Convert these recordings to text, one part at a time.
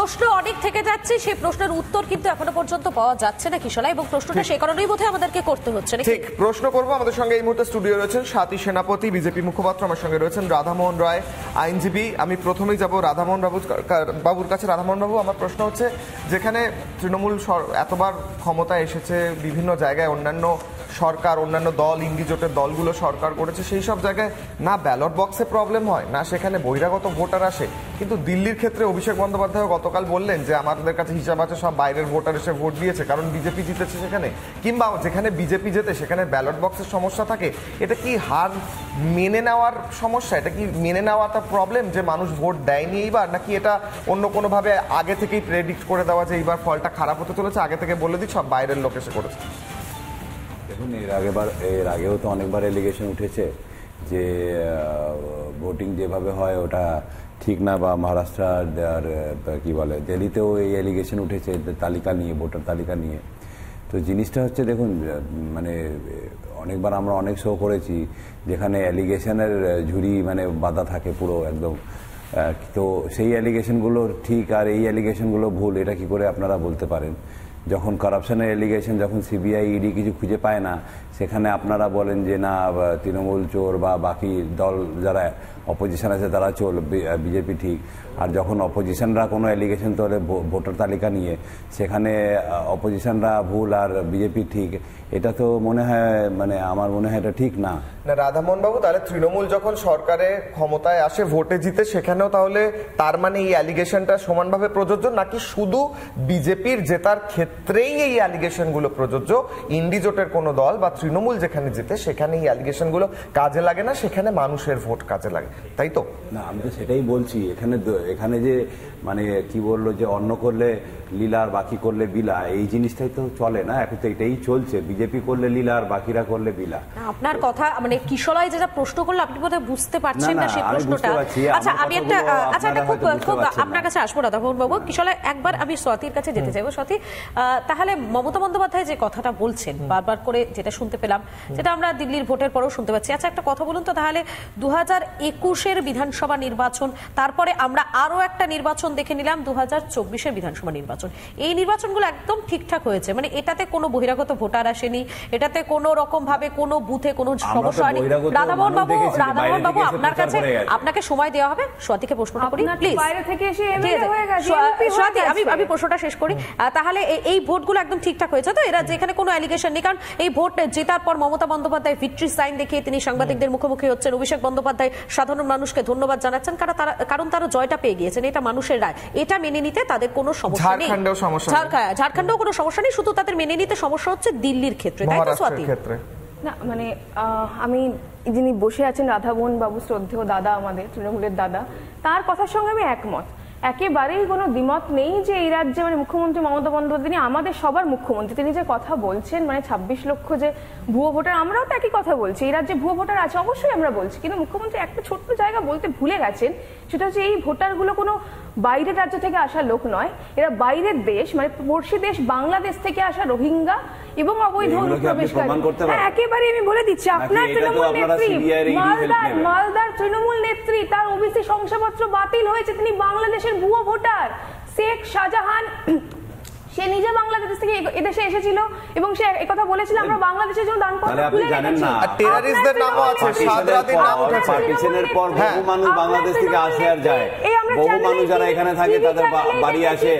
প্রশ্ন অনেক থেকে যাচ্ছে, সেই প্রশ্নের উত্তর কিন্তু এখনো পর্যন্ত পাওয়া যাচ্ছে না কিশোরা, এবং প্রশ্নটা সেই কারণেই বোধহয় আমাদেরকে করতে হচ্ছে। ঠিক প্রশ্ন করবো। আমাদের সঙ্গে এই মুহূর্তে স্টুডিও রয়েছেন স্বাতী সেনাপতি, বিজেপি মুখপাত্র। আমার সঙ্গে রয়েছেন রাধামোহন রায়, আইনজীবী। আমি প্রথমেই যাব রাধামোহন বাবুর কাছে। রাধামোহন বাবু, আমার প্রশ্ন হচ্ছে, যেখানে তৃণমূল এতবার ক্ষমতায় এসেছে, বিভিন্ন জায়গায় অন্যান্য সরকার, অন্যান্য দল, ইন্ডি জোটের দলগুলো সরকার করেছে, সেই সব জায়গায় না ব্যালট বক্সে প্রবলেম হয়, না সেখানে বহিরাগত ভোটার আসে। কিন্তু দিল্লির ক্ষেত্রে অভিষেক বন্দ্যোপাধ্যায় গতকাল বললেন যে আমাদের কাছে হিসাব আছে, সব বাইরের ভোটার এসে ভোট দিয়েছে, কারণ বিজেপি জিতেছে সেখানে। কিংবা যেখানে বিজেপি জেতে সেখানে ব্যালট বক্সের সমস্যা থাকে। এটা কি হার মেনে নেওয়ার সমস্যা? এটা কি মেনে নেওয়াটা প্রবলেম যে মানুষ ভোট দেয়নি এইবার, নাকি এটা অন্য কোনোভাবে আগে থেকেই প্রেডিক্ট করে দেওয়া যে এইবার ফলটা খারাপ হতে চলেছে, আগে থেকে বলে দিই সব বাইরের লোক এসে করেছে? দেখুন, এর আগেও তো অনেকবার এলিগেশন উঠেছে যে ভোটিং যেভাবে হয় ওটা ঠিক না, বা মহারাষ্ট্র আর কি বলে দিল্লিতেও এই এলিগেশন উঠেছে তালিকা নিয়ে, ভোটার তালিকা নিয়ে। তো জিনিসটা হচ্ছে, দেখুন, মানে অনেকবার আমরা অনেক শো করেছি যেখানে অ্যালিগেশনের ঝুড়ি মানে বাঁধা থাকে পুরো একদম। তো সেই অ্যালিগেশনগুলো ঠিক আর এই অ্যালিগেশনগুলো ভুল, এটা কি করে আপনারা বলতে পারেন? যখন কারাপশনের এলিগেশন, যখন সিবিআই ইডি কিছু খুঁজে পায় না, সেখানে আপনারা বলেন যে না তৃণমূল চোর, বা বাকি দল যারা অপোজিশন আছে তারা চোর, বিজেপি ঠিক। আর যখন অপোজিশনরা কোনো এলিগেশন তোলে ভোটার তালিকা নিয়ে, সেখানে অপোজিশনরা ভুল আর বিজেপি ঠিক। এটা তো মনে হয়, মানে আমার মনে হয় এটা ঠিক না। রাধামোহন বাবু, তাহলে তৃণমূল যখন সরকারে ক্ষমতায় আসে, ভোটে জিতে, সেখানেও তাহলে তার মানে এই অ্যালিগেশনটা সমানভাবে প্রযোজ্য, নাকি শুধু বিজেপির জেতার ক্ষেত্রেই এই অ্যালিগেশনগুলো প্রযোজ্য? ইন্ডি জোটের কোনো দল বা তৃণমূল যেখানে জিতে সেখানে এই অ্যালিগেশনগুলো কাজে লাগে না, সেখানে মানুষের ভোট কাজে লাগে, তাই তো? না, আমি তো সেটাই বলছি। এখানে যে মানে কি বললো যে অন্য করলে লীলা আর বাকি করলে বিলা, এই জিনিসটাই তো চলে না এখন। তো এটাই চলছে, বিজেপি করলে লীলা আর বাকিরা করলে বিলা। আপনার কথা মানে কিশোরায় যেটা প্রশ্ন করলো আপনি বোধহয় বুঝতে পারছেন না সেই প্রশ্নটা। আচ্ছা, আমি একটা খুব আপনার কাছে আসবো রাধামোহন বাবু। কিশোরায় একবার আমি স্বাতীর কাছে যেতে চাইবো। স্বাতী, তাহলে মমতা বন্দ্যোপাধ্যায় যে কথাটা বলছেন বারবার করে, যেটা শুনতে পেলাম, যেটা আমরা দিল্লির ভোটের পরেও শুনতে পাচ্ছি। আচ্ছা, একটা কথা বলুন তো, তাহলে 2021-এর বিধানসভা নির্বাচন, তারপরে আমরা আরো একটা নির্বাচন দেখে নিলাম 2024-এর বিধানসভা নির্বাচন। এই নির্বাচনগুলো একদম ঠিকঠাক হয়েছে, মানে এটাতে কোনো বহিরাগত ভোটার আসেনি, এটাতে কোনো রকম ভাবে কোনো বুথে কোনো সমস্যা হয়নি। রাধামোহন বাবু, আপনার কাছে আপনাকে সময় দেওয়া হবে। স্বাতীকে প্রশ্নটা করি প্লিজ। স্বাতী, আমি প্রশ্নটা শেষ করি। তাহলে এই ভোটগুলো একদম ঠিকঠাক হয়েছে তো? এরা যেখানে কোনো অ্যালিগেশন নেই, কারণ এই ভোট জেতার পর মমতা বন্দ্যোপাধ্যায় ভিক্টরি সাইন দেখিয়ে তিনি সাংবাদিকদের মুখোমুখি হচ্ছেন। অভিষেক বন্দ্যোপাধ্যায় সাধারণ মানুষকে ধন্যবাদ জানাচ্ছেন, কারণ তারা জয়টা পেয়ে গিয়েছেন, এটা মানুষের রায়, এটা মেনে নিতে তাদের কোনো সমস্যা নেই। ঝাড়খণ্ডেও কোনো সমস্যা নেই, শুধু তাদের মেনে নিতে সমস্যা হচ্ছে দিল্লির ক্ষেত্রে, তাই তো স্বাতী? না, মানে আমি যিনি বসে আছেন রাধামোহন বাবু, শ্রদ্ধেয় দাদা, আমাদের তৃণমূলের দাদা, তার কথার সঙ্গে আমি একমত। একেবারেই কোনো দ্বিমত নেই যে এই রাজ্যে মানে মুখ্যমন্ত্রী মমতা বন্দ্যোপাধ্যায়, তিনি আমাদের সবার মুখ্যমন্ত্রী, তিনি যে কথা বলছেন মানে 26 লক্ষ যে ভুয়ো ভোটার, আমরাও তো একই কথা বলছি, এই রাজ্যে ভুয়ো ভোটার আছে অবশ্যই আমরা বলছি, কিন্তু মুখ্যমন্ত্রী একটা ছোট্ট জায়গা বলতে ভুলে গেছেন, সেটা হচ্ছে এই ভোটারগুলো কোনো বাইরের রাজ্য থেকে আসা লোক নয়, এরা বাইরের দেশ মানে পড়শি দেশ বাংলাদেশ থেকে আসা রোহিঙ্গা এবং অবৈধ অনুপ্রবেশকারী। একেবারে আমি বলে দিচ্ছি, আপনার তৃণমূল নেত্রী, মালদার তৃণমূল নেত্রী, তার ওবিসি শংসাপত্র বাতিল হয়েছে, তিনি বাংলাদেশের ভুয়ো ভোটার। শেখ শাহজাহান, সে নিজে বাংলাদেশ থেকে এদেশে এসেছিল এবং সে একথা বলেছিল আমরা বাংলাদেশের জন্য দান করতে ভুলে গেছি। আর টেররিস্টদের নামও আছে, সাদরাতির নাম উঠেছে। পার্টিশনের পর বহু মানুষ বাংলাদেশ থেকে আসে আর যায়, বহু মানুষ যারা এখানে থাকে তাদের বাড়ি আসে,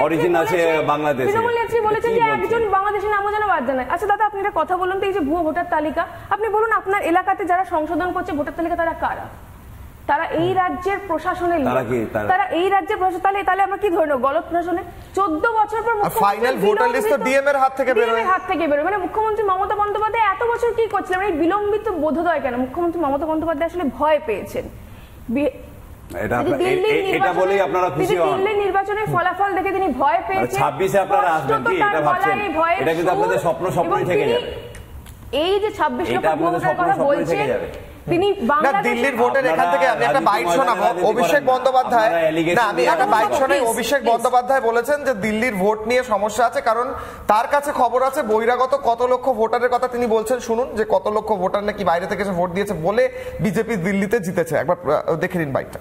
অরিজিন আছে বাংলাদেশে। তৃণমূল নেত্রী বলেছে যে একজন বাংলাদেশের নামও যেন বাদ দেয়। আচ্ছা দাদা, আপনি একটা কথা বলুন তো, এই যে ভুয়ো ভোটার তালিকা, আপনি বলুন আপনার এলাকাতে যারা সংশোধন করছে ভোটার তালিকা তারা কারা? তারা এই রাজ্যের প্রশাসনের লোক, তারা এই রাজ্যের প্রশাসন। তাহলে আমরা কি ধরে নেব গলত প্রশাসনে? 14 বছর পর ফাইনাল ভোটার লিস্ট তো ডিএম এর হাত থেকে বেরোয়। মানে মুখ্যমন্ত্রী মমতা বন্দ্যোপাধ্যায় এত বছর কি করছিলেন? এই বিলম্বিত বোধোদয় কেন? মুখ্যমন্ত্রী মমতা বন্দ্যোপাধ্যায় আসলে ভয় পেয়েছেন। এটা বলেই আপনারা খুশি হন? দিল্লির নির্বাচনের ফলাফল দেখে তিনি ভয় পেয়েছেন। 26-এ আপনারা আসবেন কি এটা ভাবছেন? এটা কিন্তু আপনাদের স্বপ্নই থেকে যাবে। এই যে 26 লক্ষ ভোটার কথা বলছেন, তিনি দিল্লির ভোটের এখান থেকে আমি একটা বাইট শোনাবো। অভিষেক বন্দ্যোপাধ্যায়, না আমি একটা বাইট শোনাই। অভিষেক বন্দ্যোপাধ্যায় বলেছেন যে দিল্লির ভোট নিয়ে সমস্যা আছে, কারণ তার কাছে খবর আছে বহিরাগত কত লক্ষ ভোটারের কথা তিনি বলছেন। শুনুন যে কত লক্ষ ভোটার নাকি বাইরে থেকে এসে ভোট দিয়েছে বলে বিজেপি দিল্লিতে জিতেছে। একবার দেখে নিন বাইটটা।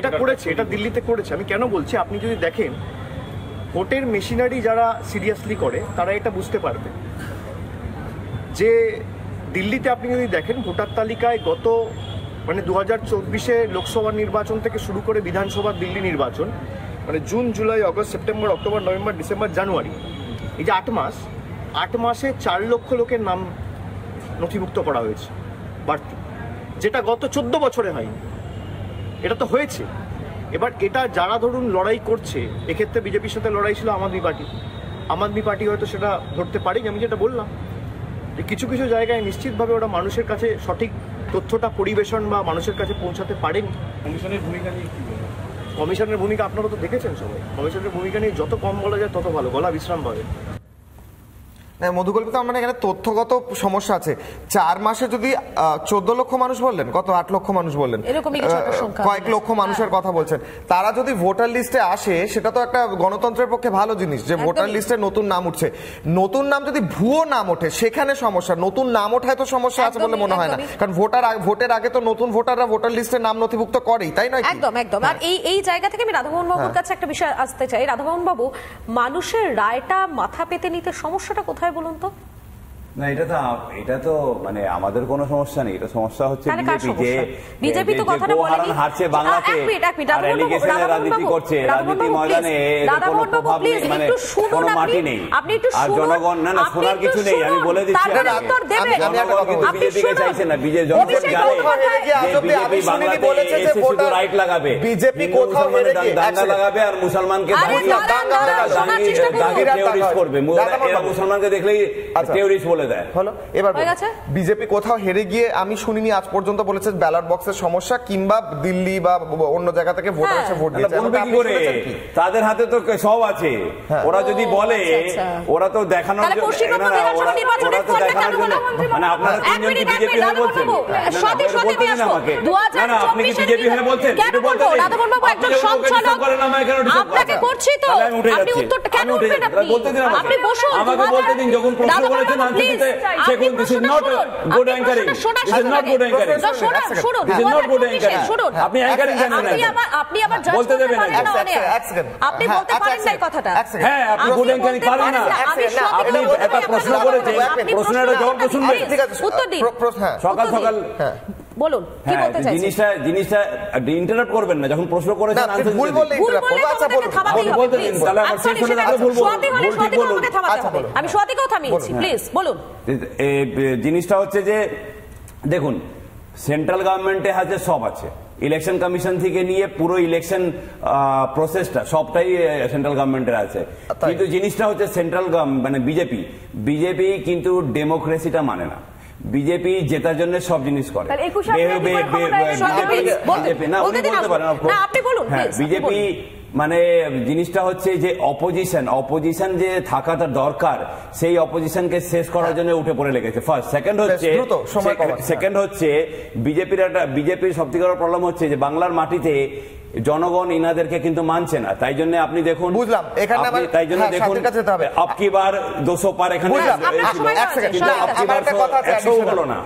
এটা করেছে, এটা দিল্লিতে করেছে। আমি কেন বলছি, আপনি যদি দেখেন ভোটের মেশিনারি যারা সিরিয়াসলি করে তারা এটা বুঝতে পারবে যে দিল্লিতে আপনি যদি দেখেন ভোটার তালিকায় গত মানে 2024 লোকসভা নির্বাচন থেকে শুরু করে বিধানসভা দিল্লি নির্বাচন, মানে June, July, August, September, October, November, December, January, এই যে 8 মাসে 4 লক্ষ লোকের নাম নথিভুক্ত করা হয়েছে বাড়তি, যেটা গত 14 বছরে হয়নি। এটা তো হয়েছে। এবার এটা যারা ধরুন লড়াই করছে, এক্ষেত্রে বিজেপির সাথে লড়াই ছিল আম আদমি পার্টি হয়তো সেটা ধরতে পারেনি। আমি যেটা বললাম যে কিছু কিছু জায়গায় নিশ্চিতভাবে ওরা মানুষের কাছে সঠিক তথ্যটা পরিবেশন বা মানুষের কাছে পৌঁছাতে পারেনি। কমিশনের ভূমিকা নিয়ে কি বলবেন? কমিশনের ভূমিকা আপনারা তো দেখেছেন সবাই। কমিশনের ভূমিকা নিয়ে যত কম বলা যায় তত ভালো, গলা বিশ্রাম পাবে। মধুকল্পিত মানে এখানে তথ্যগত সমস্যা আছে। 4 মাসে যদি 14 লক্ষ মানুষ বললেন, কত 8 লক্ষ মানুষ বললেন, কয়েক লক্ষ মানুষের কথা বলছেন, তারা যদি ভোটার লিস্টে আসে সেটা তো একটা গণতন্ত্রের পক্ষে ভালো জিনিস যে ভোটার লিস্টে নতুন নাম উঠছে। নতুন নাম যদি ভুয়ো নাম ওঠে সেখানে সমস্যা, নতুন নাম ওঠায় তো সমস্যা আছে বলে মনে হয় না, কারণ ভোটের আগে তো নতুন ভোটাররা ভোটার লিস্টে নাম নথিভুক্ত করেই, তাই নয়? একদম একদম। আর এই জায়গা থেকে আমি রাধামোহন বাবুর কাছে একটা বিষয় আসতে চাই। রাধামোহন বাবু, মানুষের রায়টা মাথা পেতে নিতে সমস্যাটা কোথায় বলুন তো? না, এটা তো মানে আমাদের কোনো সমস্যা নেই। এটা সমস্যা হচ্ছে বিজেপি তো কথাটা বলেনি, হারছে বাংলাতে আর এলিগেশনের রাজনীতি করছে, রাজনীতি ময়দানে কোনো প্রভাব নেই, মানে কোনো মাটি নেই। আর জনগণ না শোনার কিছু নেই, আমি বলে দিচ্ছি। জনগণ কিন্তু বিজেপিকে চাইছে না, জনগণ জানে যে বিজেপি বাংলাতে এসে শুধু রাইট লাগাবে, বিজেপি দাঙ্গা লাগাবে আর মুসলমানকে টেররিস্ট করবে। এরা মুসলমানকে দেখলেই টেররিস্ট বলে দেয়। হলো এবার বিজেপি কোথাও হেরে গিয়ে আমি শুনিনি আজ পর্যন্ত বলেছে ব্যালট বক্সের সমস্যা কিংবা দিল্লি বা অন্য জায়গা থেকে ভোটার এসে ভোট দিয়েছে। বলবে কি করে? তাদের হাতে তো সব আছে। ওরা যদি বলে, ওরা তো দেখানোর জন্য, ওরা তো দেখানোর জন্য, মানে আপনারা তিনজন কি বিজেপি হয়ে বলছেন? বলতে দিন আমাকে। না, আপনি কি বিজেপি হয়ে বলছেন? একটু বলতে দিন। আপনাকে করছি তো, আপনি উত্তরটা কেন উঠবেন? আপনি বলতে দিন আপনি বসুন, আমাকে বলতে দিন। যখন প্রশ্ন করেছেন this is not good anchoring. This is not good anchoring. This is not good anchoring. আপনি anchoring জানেন না, আপনি আবার জাজ বলতে দেবেন না। আপনি বলতে পারেন না এই কথাটা। হ্যাঁ, আপনি good anchoring পারেন না। আপনি একটা প্রশ্ন করেছেন, প্রশ্নের জবাব তো শুনবেন। উত্তর দিন। সকাল সকাল বলুন কি বলতে চাইছেন? জিনিসটা ইন্টারাপ্ট করবেন না। যখন প্রশ্ন করেছেন আনসার ভুল বললে আচ্ছা বলতে দিন, তাহলে আমার শেষ হলে তাহলে ভুল বলুন। আমি স্বাতীকেও থামিয়েছি, প্লিজ বলুন। জিনিসটা হচ্ছে যে দেখুন, সেন্ট্রাল গভর্নমেন্টে হাতে সব আছে, ইলেকশন কমিশন থেকে নিয়ে পুরো ইলেকশন প্রসেসটা সবটাই সেন্ট্রাল গভর্নমেন্টের আছে। কিন্তু জিনিসটা হচ্ছে সেন্ট্রাল মানে বিজেপি কিন্তু ডেমোক্রেসিটা মানে না। বিজেপি জেতার জন্য সব জিনিস করে। বিজেপি মানে জিনিসটা হচ্ছে যে অপোজিশন যে থাকাটা দরকার, সেই অপোজিশনকে শেষ করার জন্য উঠে পড়ে লেগেছে। ফার্স্ট। সেকেন্ড হচ্ছে বিজেপির সবথেকে প্রবলেম হচ্ছে যে বাংলার মাটিতে জনগণ ইনাদেরকে কিন্তু মানছে না। তাই জন্য আপনি দেখুন, বুঝলাম, এখানে তাই জন্য দেখুন আপকি বার 200 পার এখানে, কিন্তু আপকি বার 100 হলো না।